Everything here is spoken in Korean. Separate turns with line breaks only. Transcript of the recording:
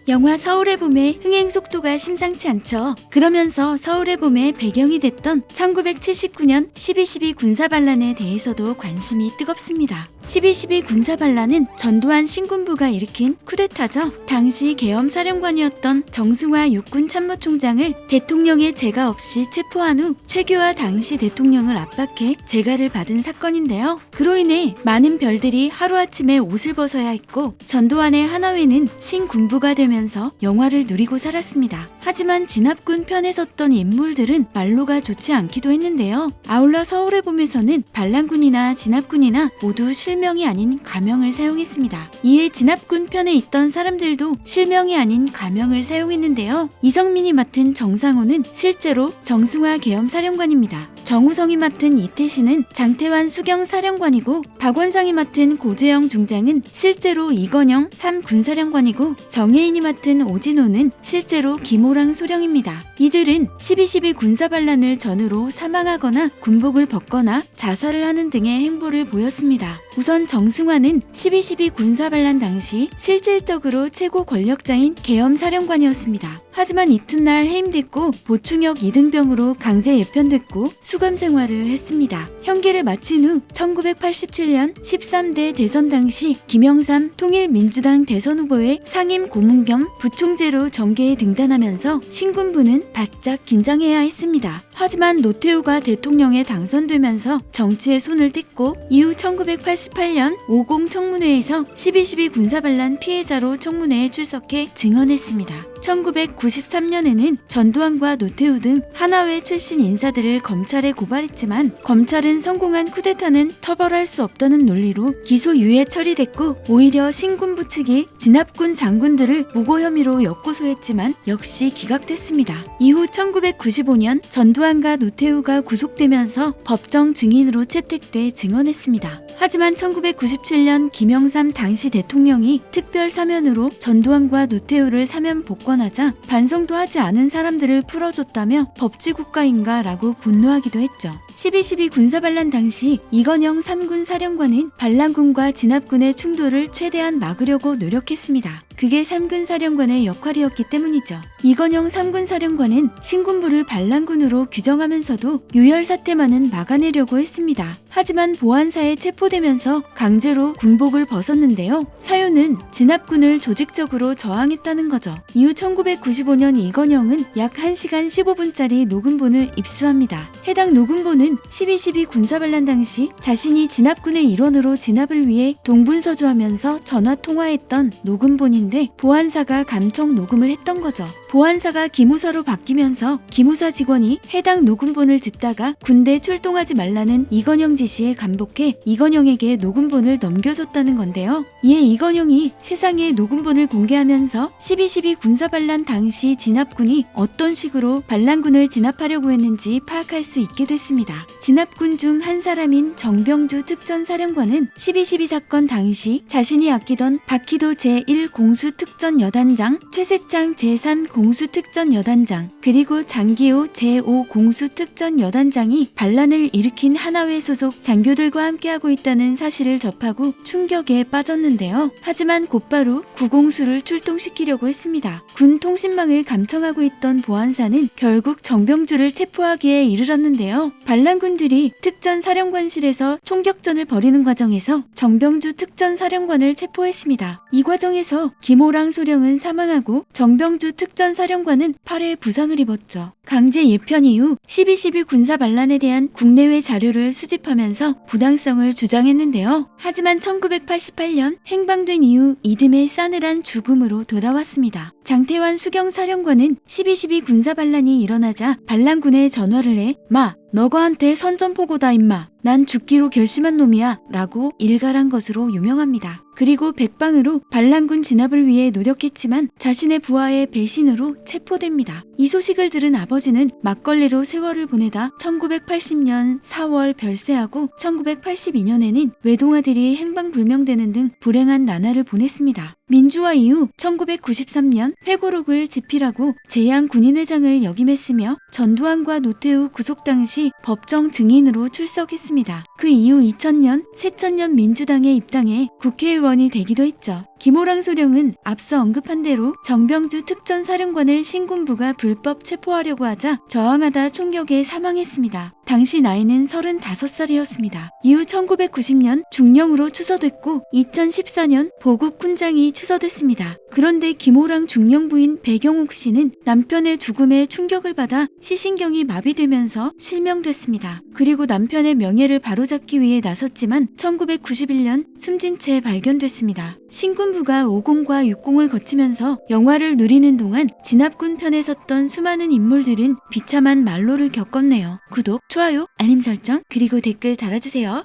영화 서울의 봄의 흥행 속도가 심상치 않죠. 그러면서 서울의 봄의 배경이 됐던 1979년 12.12 군사반란에 대해서도 관심이 뜨겁습니다. 12.12 군사반란은 전두환 신군부가 일으킨 쿠데타죠. 당시 계엄사령관이었던 정승화 육군참모총장을 대통령의 재가 없이 체포한 후 최규하 당시 대통령을 압박해 재가를 받은 사건인데요. 그로 인해 많은 별들이 하루아침에 옷을 벗어야 했고 전두환의 하나회는 신군부가 되면서 영화를 누리고 살았습니다. 하지만 진압군 편에 섰던 인물들은 말로가 좋지 않기도 했는데요. 아울러 서울의 봄에서는 반란군이나 진압군이나 모두 실명이 아닌 가명을 사용했습니다. 이에 진압군 편에 있던 사람들도 실명이 아닌 가명을 사용했는데요. 이성민이 맡은 정상호는 실제로 정승화 계엄사령관입니다. 정우성이 맡은 이태신은 장태환 수경사령관이고 박원상이 맡은 고재영 중장은 실제로 이건영 3군사령관이고 정혜인이 맡은 오진호는 실제로 김호랑 소령입니다. 이들은 12.12 군사반란을 전후로 사망하거나 군복을 벗거나 자살을 하는 등의 행보를 보였습니다. 우선 정승화는 12.12 군사반란 당시 실질적으로 최고 권력자인 계엄사령관이었습니다. 하지만 이튿날 해임됐고 보충역 2등병으로 강제 예편됐고 수감 생활을 했습니다. 형기를 마친 후 1987년 13대 대선 당시 김영삼 통일민주당 대선 후보의 상임 고문 겸 부총재로 정계에 등단하면서 신군부는 바짝 긴장해야 했습니다. 하지만 노태우가 대통령에 당선되면서 정치에 손을 뗐고 이후 1988년 50 청문회에서 12.12 군사반란 피해자로 청문회에 출석해 증언했습니다. 1993년에는 전두환과 노태우 등 하나회 출신 인사들을 검찰에 고발했지만 검찰은 성공한 쿠데타는 처벌할 수 없다는 논리로 기소유예 처리됐고 오히려 신군부 측이 진압군 장군들을 무고 혐의로 역고소했지만 역시 기각됐습니다. 이후 1995년 전두환과 노태우가 구속되면서 법정 증인으로 채택돼 증언했습니다. 하지만 1997년 김영삼 당시 대통령이 특별 사면으로 전두환과 노태우를 사면 복권하자 반성도 하지 않은 사람들을 풀어줬다며 법치국가인가 라고 분노하기도 했죠. 12.12 군사반란 당시 이건영 3군 사령관은 반란군과 진압군의 충돌을 최대한 막으려고 노력했습니다. 그게 3군 사령관의 역할이었기 때문이죠. 이건영 3군 사령관은 신군부를 반란군으로 규정하면서도 유혈 사태만은 막아내려고 했습니다. 하지만 보안사에 체포되면서 강제로 군복을 벗었는데요. 사유는 진압군을 조직적으로 저항했다는 거죠. 이후 1995년 이건영은 약 1시간 15분짜리 녹음본을 입수합니다. 해당 녹음본은 12.12 군사반란 당시 자신이 진압군의 일원으로 진압을 위해 동분서주하면서 전화통화했던 녹음본인데 보안사가 감청 녹음을 했던 거죠. 보안사가 기무사로 바뀌면서 기무사 직원이 해당 녹음본을 듣다가 군대 출동하지 말라는 이건영 지시에 감복해 이건영에게 녹음본을 넘겨줬다는 건데요. 이에 이건영이 세상에 녹음본을 공개하면서 12.12 군사반란 당시 진압군이 어떤 식으로 반란군을 진압하려고 했는지 파악할 수 있게 됐습니다. 진압군 중 한 사람인 정병주 특전사령관은 12.12 사건 당시 자신이 아끼던 박희도 제1공수특전여단장, 최세창 제3공수특전여단장, 그리고 장기호 제5공수특전여단장이 반란을 일으킨 하나회 소속 장교들과 함께하고 있다는 사실을 접하고 충격에 빠졌는데요. 하지만 곧바로 구공수를 출동시키려고 했습니다. 군 통신망을 감청하고 있던 보안사는 결국 정병주를 체포하기에 이르렀는데요. 반란군들이 특전사령관실에서 총격전을 벌이는 과정에서 정병주 특전사령관을 체포했습니다. 이 과정에서 김호랑 소령은 사망하고 정병주 특전사령관은 팔에 부상을 입었죠. 강제 예편 이후 12.12 군사반란에 대한 국내외 자료를 수집하면서 부당성을 주장했는데요. 하지만 1988년 행방된 이후 이듬해 싸늘한 죽음으로 돌아왔습니다. 장태환 수경사령관은 12.12 군사반란이 일어나자 반란군에 전화를 해 마, 너거한테 선전포고다 임마. 난 죽기로 결심한 놈이야 라고 일갈한 것으로 유명합니다. 그리고 백방으로 반란군 진압을 위해 노력했지만 자신의 부하의 배신으로 체포됩니다. 이 소식을 들은 아버지는 막걸리로 세월을 보내다 1980년 4월 별세하고 1982년에는 외동아들이 행방불명되는 등 불행한 나날을 보냈습니다. 민주화 이후 1993년 회고록을 집필하고 재양 군인회장을 역임했으며 전두환과 노태우 구속 당시 법정 증인으로 출석했습니다. 그 이후 2000년 새천년 민주당에 입당해 국회의원이 되기도 했죠. 김호랑 소령은 앞서 언급한 대로 정병주 특전사령관을 신군부가 불법 체포하려고 하자 저항하다 총격에 사망했습니다. 당시 나이는 35살이었습니다. 이후 1990년 중령으로 추서됐고 2014년 보국훈장이 추서됐습니다. 그런데 김호랑 중령 부인 배경옥 씨는 남편의 죽음에 충격을 받아 시신경이 마비되면서 실명됐습니다. 그리고 남편의 명예를 바로잡기 위해 나섰지만 1991년 숨진 채 발견됐습니다. 신군부가 50과 60을 거치면서 영화를 누리는 동안 진압군 편에 섰던 수많은 인물들은 비참한 말로를 겪었네요. 구독, 좋아요, 알림 설정, 그리고 댓글 달아주세요.